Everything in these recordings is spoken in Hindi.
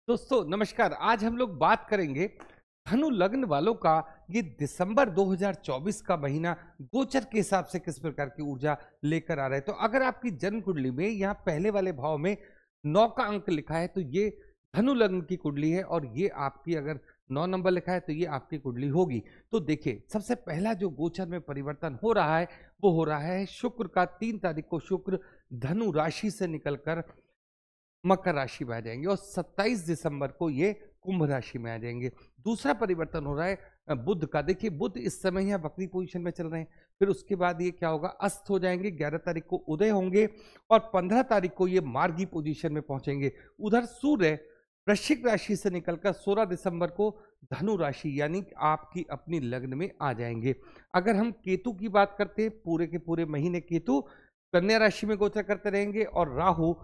दोस्तों नमस्कार। आज हम लोग बात करेंगे धनु लग्न वालों का ये दिसंबर 2024 का महीना गोचर के हिसाब से किस प्रकार की ऊर्जा लेकर आ रहा है। तो अगर आपकी जन्म कुंडली में यहाँ पहले वाले भाव में 9 का अंक लिखा है तो ये धनु लग्न की कुंडली है, और ये आपकी अगर 9 नंबर लिखा है तो ये आपकी कुंडली होगी। तो देखिए, सबसे पहला जो गोचर में परिवर्तन हो रहा है वो हो रहा है शुक्र का। 3 तारीख को शुक्र धनु राशि से निकलकर मकर राशि में आ जाएंगे और 27 दिसंबर को ये कुंभ राशि में आ जाएंगे। दूसरा परिवर्तन हो रहा है बुध का। देखिए, बुध इस समय यहाँ वक्री पोजीशन में चल रहे हैं, फिर उसके बाद ये क्या होगा, अस्त हो जाएंगे। 11 तारीख को उदय होंगे और 15 तारीख को ये मार्गी पोजीशन में पहुंचेंगे। उधर सूर्य वृश्चिक राशि से निकलकर 16 दिसंबर को धनु राशि यानी आपकी अपनी लग्न में आ जाएंगे। अगर हम केतु की बात करते हैं, पूरे के पूरे महीने केतु कन्या राशि में गोचर करते रहेंगे और राहु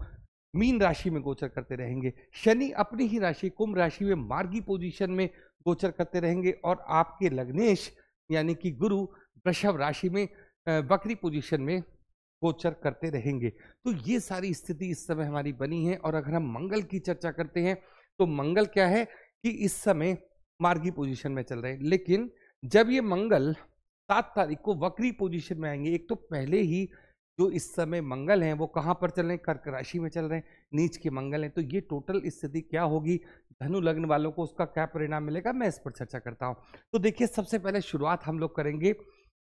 मीन राशि में गोचर करते रहेंगे। शनि अपनी ही राशि कुंभ राशि में मार्गी पोजीशन में गोचर करते रहेंगे और आपके लग्नेश यानी कि गुरु वृषभ राशि में वक्री पोजीशन में गोचर करते रहेंगे। तो ये सारी स्थिति इस समय हमारी बनी है। और अगर हम मंगल की चर्चा करते हैं तो मंगल क्या है कि इस समय मार्गी पोजीशन में चल रहे हैं, लेकिन जब ये मंगल 7 तारीख को वक्री पोजीशन में आएंगे, एक तो पहले ही जो इस समय मंगल हैं वो कहाँ पर चल रहे हैं, कर्क राशि में चल रहे हैं, नीच के मंगल हैं। तो ये टोटल स्थिति क्या होगी, धनु लग्न वालों को उसका क्या परिणाम मिलेगा, मैं इस पर चर्चा करता हूँ। तो देखिए, सबसे पहले शुरुआत हम लोग करेंगे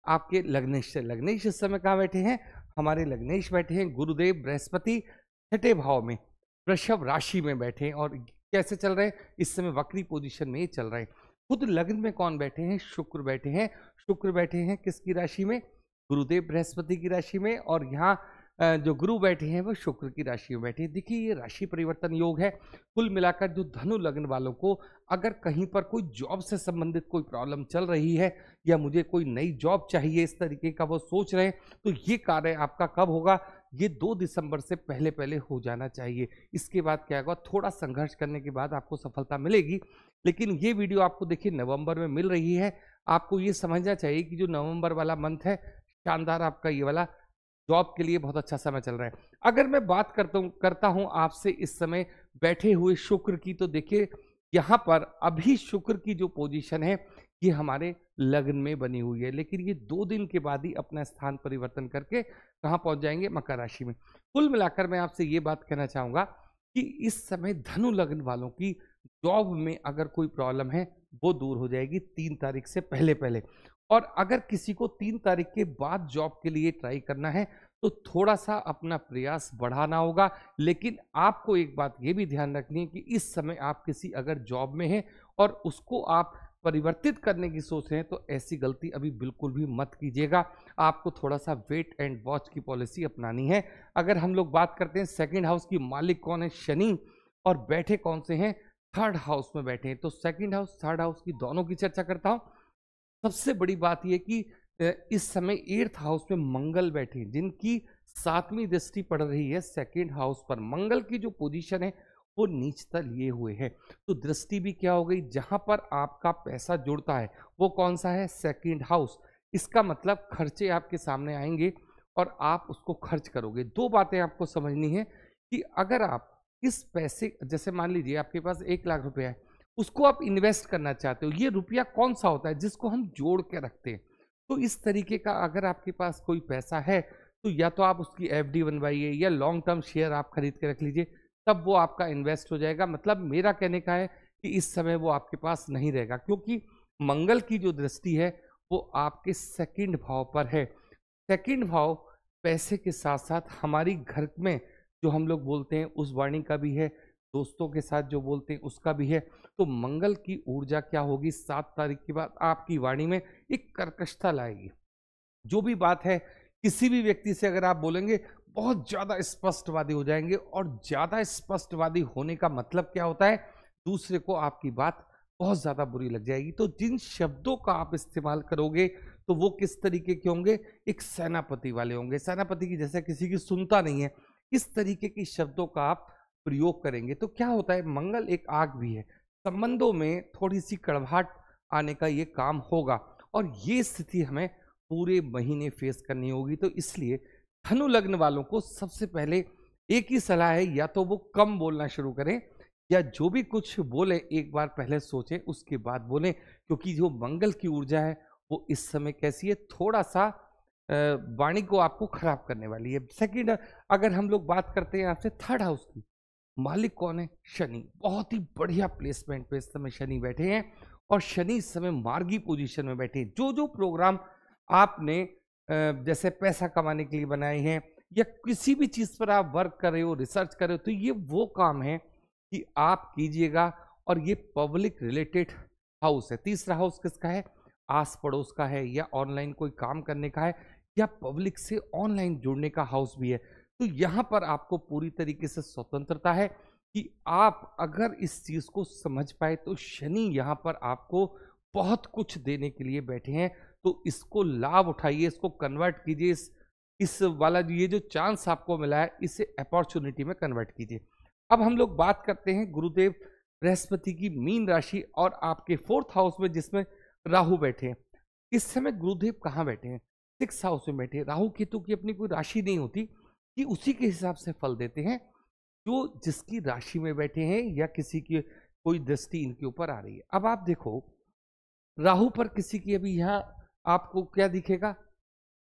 आपके लग्नेश से। लग्नेश इस समय कहाँ बैठे हैं, हमारे लग्नेश बैठे हैं गुरुदेव बृहस्पति 6ठे भाव में वृषभ राशि में बैठे हैं। और कैसे चल रहे हैं, इस समय वक्री पोजिशन में ही चल रहे हैं। खुद लग्न में कौन बैठे हैं, शुक्र बैठे हैं। शुक्र बैठे हैं किसकी राशि में, गुरुदेव बृहस्पति की राशि में, और यहाँ जो गुरु बैठे हैं वो शुक्र की राशि में बैठे हैं। देखिए, ये राशि परिवर्तन योग है। कुल मिलाकर जो धनु लग्न वालों को अगर कहीं पर कोई जॉब से संबंधित कोई प्रॉब्लम चल रही है या मुझे कोई नई जॉब चाहिए, इस तरीके का वो सोच रहे हैं, तो ये कार्य आपका कब होगा, ये 2 दिसंबर से पहले पहले हो जाना चाहिए। इसके बाद क्या होगा, थोड़ा संघर्ष करने के बाद आपको सफलता मिलेगी। लेकिन ये वीडियो आपको देखिए नवंबर में मिल रही है। आपको ये समझना चाहिए कि जो नवंबर वाला मंथ है, शानदार आपका ये वाला जॉब के लिए बहुत अच्छा समय चल रहा है। अगर मैं बात करता हूं आपसे इस समय बैठे हुए शुक्र की, तो देखिए यहाँ पर अभी शुक्र की जो पोजीशन है ये हमारे लग्न में बनी हुई है, लेकिन ये 2 दिन के बाद ही अपना स्थान परिवर्तन करके कहाँ पहुंच जाएंगे, मकर राशि में। कुल मिलाकर मैं आपसे ये बात कहना चाहूंगा कि इस समय धनु लग्न वालों की जॉब में अगर कोई प्रॉब्लम है वो दूर हो जाएगी 3 तारीख से पहले पहले। और अगर किसी को 3 तारीख के बाद जॉब के लिए ट्राई करना है तो थोड़ा सा अपना प्रयास बढ़ाना होगा। लेकिन आपको एक बात ये भी ध्यान रखनी है कि इस समय आप किसी अगर जॉब में हैं और उसको आप परिवर्तित करने की सोच रहे हैं तो ऐसी गलती अभी बिल्कुल भी मत कीजिएगा। आपको थोड़ा सा वेट एंड वॉच की पॉलिसी अपनानी है। अगर हम लोग बात करते हैं सेकंड हाउस की, मालिक कौन है, शनि, और बैठे कौन से हैं, थर्ड हाउस में बैठे हैं। तो सेकंड हाउस थर्ड हाउस की दोनों की चर्चा करता हूं। सबसे बड़ी बात यह कि इस समय 8th हाउस में मंगल बैठे हैं, जिनकी 7वीं दृष्टि पड़ रही है सेकंड हाउस पर। मंगल की जो पोजीशन है वो नीचता लिए हुए है, तो दृष्टि भी क्या हो गई, जहां पर आपका पैसा जुड़ता है वो कौन सा है, सेकंड हाउस। इसका मतलब खर्चे आपके सामने आएंगे और आप उसको खर्च करोगे। 2 बातें आपको समझनी है कि अगर आप इस पैसे, जैसे मान लीजिए आपके पास 1 लाख रुपया है, उसको आप इन्वेस्ट करना चाहते हो, ये रुपया कौन सा होता है जिसको हम जोड़ के रखते हैं। तो इस तरीके का अगर आपके पास कोई पैसा है तो या तो आप उसकी एफडी बनवाइए या लॉन्ग टर्म शेयर आप खरीद के रख लीजिए, तब वो आपका इन्वेस्ट हो जाएगा। मतलब मेरा कहने का है कि इस समय वो आपके पास नहीं रहेगा, क्योंकि मंगल की जो दृष्टि है वो आपके सेकंड भाव पर है। सेकंड भाव पैसे के साथ साथ हमारी घर में जो हम लोग बोलते हैं उस वाणी का भी है, दोस्तों के साथ जो बोलते हैं उसका भी है। तो मंगल की ऊर्जा क्या होगी, 7 तारीख के बाद आपकी वाणी में एक कर्कशता लाएगी। जो भी बात है, किसी भी व्यक्ति से अगर आप बोलेंगे बहुत ज्यादा स्पष्टवादी हो जाएंगे। और ज्यादा स्पष्टवादी होने का मतलब क्या होता है, दूसरे को आपकी बात बहुत ज्यादा बुरी लग जाएगी। तो जिन शब्दों का आप इस्तेमाल करोगे तो वो किस तरीके के होंगे, एक सेनापति वाले होंगे। सेनापति की जैसे किसी की सुनता नहीं है, इस तरीके के शब्दों का आप प्रयोग करेंगे। तो क्या होता है, मंगल एक आग भी है, संबंधों में थोड़ी सी कड़वाहट आने का ये काम होगा और ये स्थिति हमें पूरे महीने फेस करनी होगी। तो इसलिए धनु लग्न वालों को सबसे पहले एक ही सलाह है, या तो वो कम बोलना शुरू करें या जो भी कुछ बोले एक बार पहले सोचें उसके बाद बोलें, क्योंकि जो मंगल की ऊर्जा है वो इस समय कैसी है, थोड़ा सा वाणी को आपको खराब करने वाली है। सेकंड, अगर हम लोग बात करते हैं आपसे थर्ड हाउस की, मालिक कौन है? शनि। बहुत ही बढ़िया प्लेसमेंट पे इस समय शनि बैठे हैं और शनि इस समय मार्गी पोजीशन में बैठे हैं। जो जो प्रोग्राम आपने जैसे पैसा कमाने के लिए बनाए हैं या किसी भी चीज पर आप वर्क कर रहे हो, रिसर्च कर रहे हो, तो ये वो काम है कि आप कीजिएगा। और ये पब्लिक रिलेटेड हाउस है। तीसरा हाउस किसका है? आस पड़ोस का है, या ऑनलाइन कोई काम करने का है, या पब्लिक से ऑनलाइन जुड़ने का हाउस भी है। तो यहाँ पर आपको पूरी तरीके से स्वतंत्रता है कि आप अगर इस चीज को समझ पाए तो शनि यहाँ पर आपको बहुत कुछ देने के लिए बैठे हैं। तो इसको लाभ उठाइए, इसको कन्वर्ट कीजिए, इस वाला ये जो चांस आपको मिला है इसे अपॉर्चुनिटी में कन्वर्ट कीजिए। अब हम लोग बात करते हैं गुरुदेव बृहस्पति की मीन राशि और आपके फोर्थ हाउस में जिसमें राहु बैठे हैं। इस समय गुरुदेव कहाँ बैठे हैं? सिक्स हाउस में बैठे हैं। राहु केतु की अपनी कोई राशि नहीं होती कि उसी के हिसाब से फल देते हैं जो जिसकी राशि में बैठे हैं या किसी की कोई दृष्टि इनके ऊपर आ रही है। अब आप देखो राहु पर किसी की अभी यहाँ आपको क्या दिखेगा?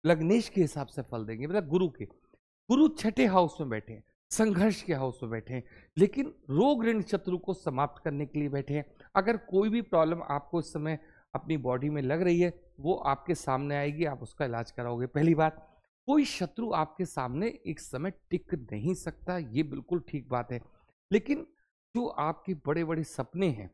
लग्नेश के हिसाब से फल देंगे, मतलब गुरु के। गुरु छठे हाउस में बैठे हैं, संघर्ष के हाउस में बैठे हैं, लेकिन रोग ऋण शत्रु को समाप्त करने के लिए बैठे हैं। अगर कोई भी प्रॉब्लम आपको इस समय अपनी बॉडी में लग रही है वो आपके सामने आएगी, आप उसका इलाज कराओगे। पहली बात, कोई शत्रु आपके सामने एक समय टिक नहीं सकता, ये बिल्कुल ठीक बात है। लेकिन जो आपके बड़े बड़े सपने हैं,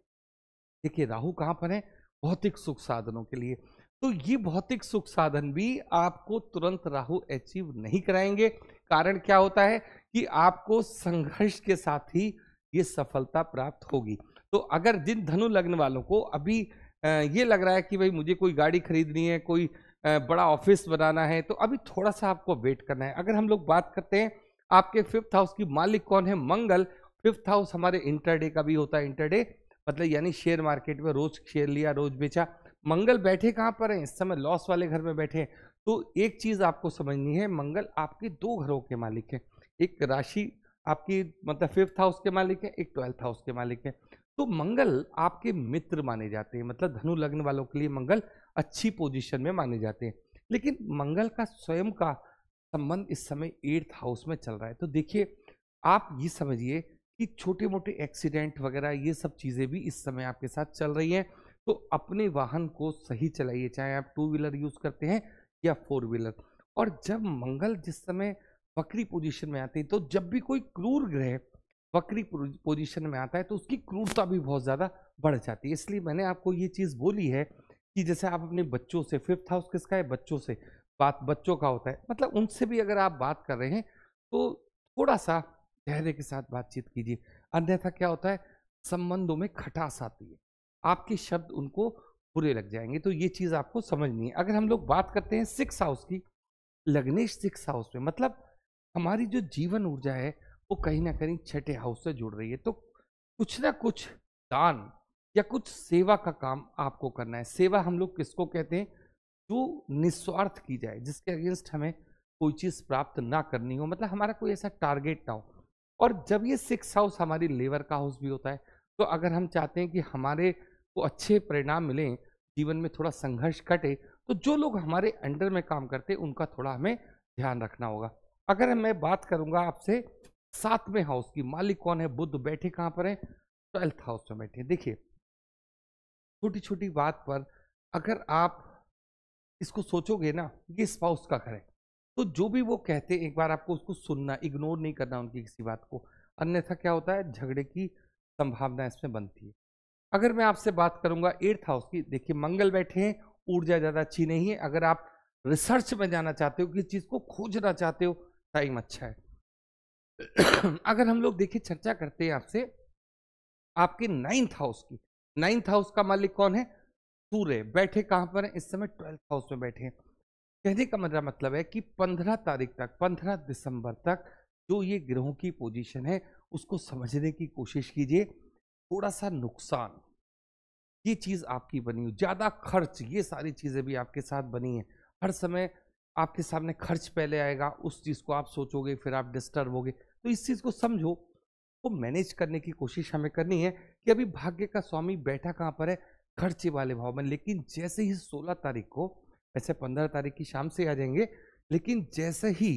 देखिए राहु कहाँ पर है? भौतिक सुख साधनों के लिए। तो ये भौतिक सुख साधन भी आपको तुरंत राहु अचीव नहीं कराएंगे। कारण क्या होता है कि आपको संघर्ष के साथ ही ये सफलता प्राप्त होगी। तो अगर जिन धनु लग्न वालों को अभी ये लग रहा है कि भाई मुझे कोई गाड़ी खरीदनी है, कोई बड़ा ऑफिस बनाना है, तो अभी थोड़ा सा आपको वेट करना है। अगर हम लोग बात करते हैं आपके फिफ्थ हाउस की, मालिक कौन है? मंगल। फिफ्थ हाउस हमारे इंटरडे का भी होता है। इंटरडे मतलब यानी शेयर मार्केट में रोज शेयर लिया, रोज बेचा। मंगल बैठे कहाँ पर हैं? इस समय लॉस वाले घर में बैठे हैं। तो एक चीज आपको समझनी है, मंगल आपके दो घरों के मालिक हैं। एक राशि आपकी मतलब फिफ्थ हाउस के मालिक है, एक ट्वेल्थ हाउस के मालिक है। तो मंगल आपके मित्र माने जाते हैं, मतलब धनु लग्न वालों के लिए मंगल अच्छी पोजीशन में माने जाते हैं। लेकिन मंगल का स्वयं का संबंध इस समय एट्थ हाउस में चल रहा है। तो देखिए आप ये समझिए कि छोटे मोटे एक्सीडेंट वगैरह ये सब चीज़ें भी इस समय आपके साथ चल रही हैं। तो अपने वाहन को सही चलाइए, चाहे आप टू व्हीलर यूज़ करते हैं या फोर व्हीलर। और जब मंगल जिस समय वक्री पोजीशन में आते हैं, तो जब भी कोई क्रूर ग्रह वक्री पोजीशन में आता है तो उसकी क्रूरता भी बहुत ज़्यादा बढ़ जाती है। इसलिए मैंने आपको ये चीज़ बोली है कि जैसे आप अपने बच्चों से, फिफ्थ हाउस किसका है? बच्चों से, बात बच्चों का होता है, मतलब उनसे भी अगर आप बात कर रहे हैं तो थोड़ा सा धैर्य के साथ बातचीत कीजिए। अन्यथा क्या होता है, संबंधों में खटास आती है, आपके शब्द उनको बुरे लग जाएंगे। तो ये चीज़ आपको समझनी है। अगर हम लोग बात करते हैं सिक्स हाउस की, लग्नेश सिक्स हाउस में, मतलब हमारी जो जीवन ऊर्जा है वो कहीं ना कहीं छठे हाउस से जुड़ रही है। तो कुछ ना कुछ दान या कुछ सेवा का काम आपको करना है। सेवा हम लोग किसको कहते हैं? जो निस्वार्थ की जाए, जिसके अगेंस्ट हमें कोई चीज़ प्राप्त ना करनी हो, मतलब हमारा कोई ऐसा टारगेट ना हो। और जब ये सिक्स हाउस हमारी लेबर का हाउस भी होता है, तो अगर हम चाहते हैं कि हमारे को अच्छे परिणाम मिलें, जीवन में थोड़ा संघर्ष कटे, तो जो लोग हमारे अंडर में काम करते हैं उनका थोड़ा हमें ध्यान रखना होगा। अगर मैं बात करूंगा आपसे सातवें हाउस की, मालिक कौन है? बुध। बैठे कहाँ पर है? ट्वेल्थ हाउस में बैठे। देखिए छोटी छोटी बात पर अगर आप इसको सोचोगे ना, ये स्पाउस का घर है, तो जो भी वो कहते हैं एक बार आपको उसको सुनना, इग्नोर नहीं करना उनकी किसी बात को। अन्यथा क्या होता है, झगड़े की संभावना इसमें बनती है। अगर मैं आपसे बात करूंगा एट्थ हाउस की, देखिए मंगल बैठे हैं, ऊर्जा ज्यादा अच्छी नहीं है। अगर आप रिसर्च में जाना चाहते हो, किसी चीज को खोजना चाहते हो, टाइम अच्छा है। अगर हम लोग देखिए चर्चा करते हैं आपसे आपके नाइन्थ हाउस की, नाइन्थ हाउस का मालिक कौन है? सूर्य। बैठे कहां पर है इस समय? ट्वेल्थ हाउस में बैठे हैं। कहने का मेरा मतलब है कि 15 तारीख तक, 15 दिसंबर तक जो ये ग्रहों की पोजीशन है उसको समझने की कोशिश कीजिए। थोड़ा सा नुकसान, ये चीज आपकी बनी हुई, ज्यादा खर्च, ये सारी चीजें भी आपके साथ बनी है। हर समय आपके सामने खर्च पहले आएगा, उस चीज को आप सोचोगे, फिर आप डिस्टर्ब होगे। तो इस चीज को समझो वो मैनेज करने की कोशिश हमें करनी है कि अभी भाग्य का स्वामी बैठा कहाँ पर है, खर्चे वाले भाव में। लेकिन जैसे ही 16 तारीख को, ऐसे 15 तारीख की शाम से आ जाएंगे, लेकिन जैसे ही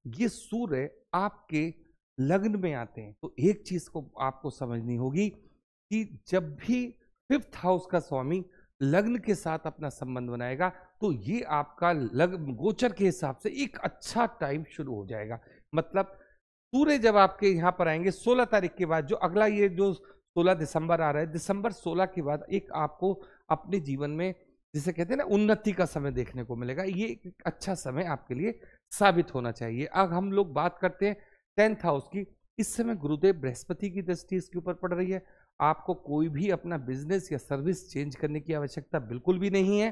ये सूर्य आपके लग्न में आते हैं तो एक चीज को आपको समझनी होगी कि जब भी 5th हाउस का स्वामी लग्न के साथ अपना संबंध बनाएगा तो ये आपका लग्न गोचर के हिसाब से एक अच्छा टाइम शुरू हो जाएगा। मतलब सूर्य जब आपके यहाँ पर आएंगे 16 तारीख के बाद, जो अगला ये जो 16 दिसंबर आ रहा है, दिसंबर 16 के बाद एक आपको अपने जीवन में जिसे कहते हैं ना उन्नति का समय देखने को मिलेगा। ये एक अच्छा समय आपके लिए साबित होना चाहिए। अब हम लोग बात करते हैं 10th हाउस की। इस समय गुरुदेव बृहस्पति की दृष्टि इसके ऊपर पड़ रही है। आपको कोई भी अपना बिजनेस या सर्विस चेंज करने की आवश्यकता बिल्कुल भी नहीं है।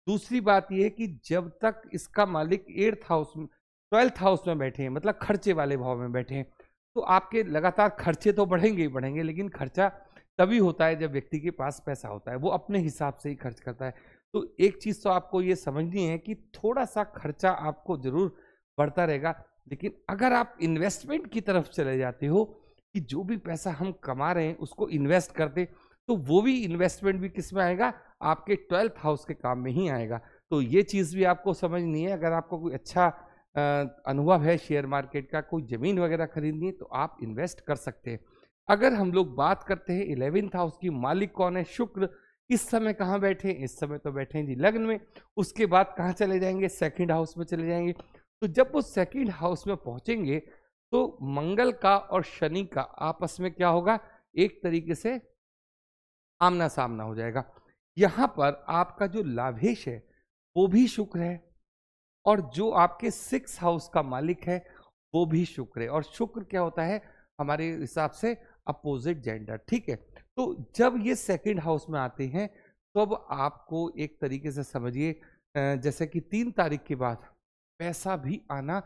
दूसरी बात यह है कि जब तक इसका मालिक 8th हाउस में 12th हाउस में बैठे हैं, मतलब खर्चे वाले भाव में बैठे हैं, तो आपके लगातार खर्चे तो बढ़ेंगे ही बढ़ेंगे, लेकिन खर्चा तभी होता है जब व्यक्ति के पास पैसा होता है, वो अपने हिसाब से ही खर्च करता है। तो एक चीज तो आपको ये समझनी है कि थोड़ा सा खर्चा आपको जरूर बढ़ता रहेगा, लेकिन अगर आप इन्वेस्टमेंट की तरफ चले जाते हो कि जो भी पैसा हम कमा रहे हैं उसको इन्वेस्ट करते, तो वो भी इन्वेस्टमेंट भी किस में आएगा, आपके 12th हाउस के काम में ही आएगा। तो ये चीज भी आपको समझनी है। अगर आपको कोई अच्छा अनुभव है शेयर मार्केट का, कोई जमीन वगैरह खरीदनी है, तो आप इन्वेस्ट कर सकते हैं। अगर हम लोग बात करते हैं 11th हाउस की, मालिक कौन है, शुक्र। इस समय कहाँ बैठे हैं, इस समय तो बैठे हैं जी लग्न में। उसके बाद कहाँ चले जाएंगे, 2nd हाउस में चले जाएंगे। तो जब वो 2nd हाउस में पहुंचेंगे तो मंगल का और शनि का आपस में क्या होगा, एक तरीके से आमना सामना हो जाएगा। यहां पर आपका जो लाभेश है वो भी शुक्र है, और जो आपके 6th हाउस का मालिक है वो भी शुक्र है। और शुक्र क्या होता है हमारे हिसाब से, अपोजिट जेंडर, ठीक है। तो जब ये 2nd हाउस में आते हैं तो अब आपको एक तरीके से समझिए, जैसे कि 3 तारीख के बाद पैसा भी आना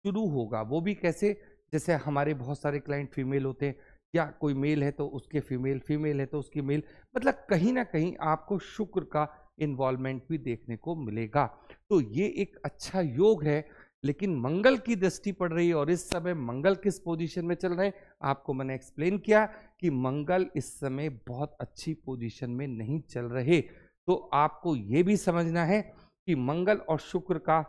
शुरू होगा। वो भी कैसे, जैसे हमारे बहुत सारे क्लाइंट फीमेल होते हैं, या कोई मेल है तो उसके फीमेल, फीमेल है तो उसकी मेल, मतलब कहीं ना कहीं आपको शुक्र का इन्वॉल्वमेंट भी देखने को मिलेगा। तो ये एक अच्छा योग है। लेकिन मंगल की दृष्टि पड़ रही है, और इस समय मंगल किस पोजीशन में चल रहे हैं आपको मैंने एक्सप्लेन किया कि मंगल इस समय बहुत अच्छी पोजीशन में नहीं चल रहे। तो आपको ये भी समझना है कि मंगल और शुक्र का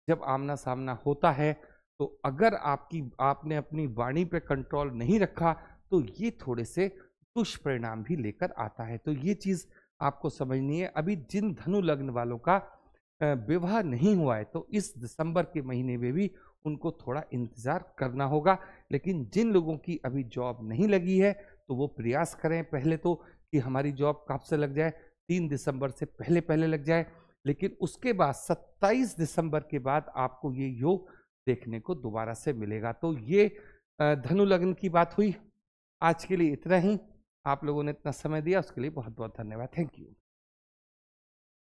जब आमना सामना होता है, तो अगर आपने अपनी वाणी पे कंट्रोल नहीं रखा तो ये थोड़े से दुष्परिणाम भी लेकर आता है। तो ये चीज आपको समझनी है। अभी जिन धनु लग्न वालों का विवाह नहीं हुआ है तो इस दिसंबर के महीने में भी उनको थोड़ा इंतजार करना होगा। लेकिन जिन लोगों की अभी जॉब नहीं लगी है तो वो प्रयास करें पहले तो कि हमारी जॉब कब से लग जाए, 3 दिसंबर से पहले पहले लग जाए। लेकिन उसके बाद 27 दिसंबर के बाद आपको ये योग देखने को दोबारा से मिलेगा। तो ये धनु लग्न की बात हुई। आज के लिए इतना ही। आप लोगों ने इतना समय दिया उसके लिए बहुत बहुत धन्यवाद। Thank you.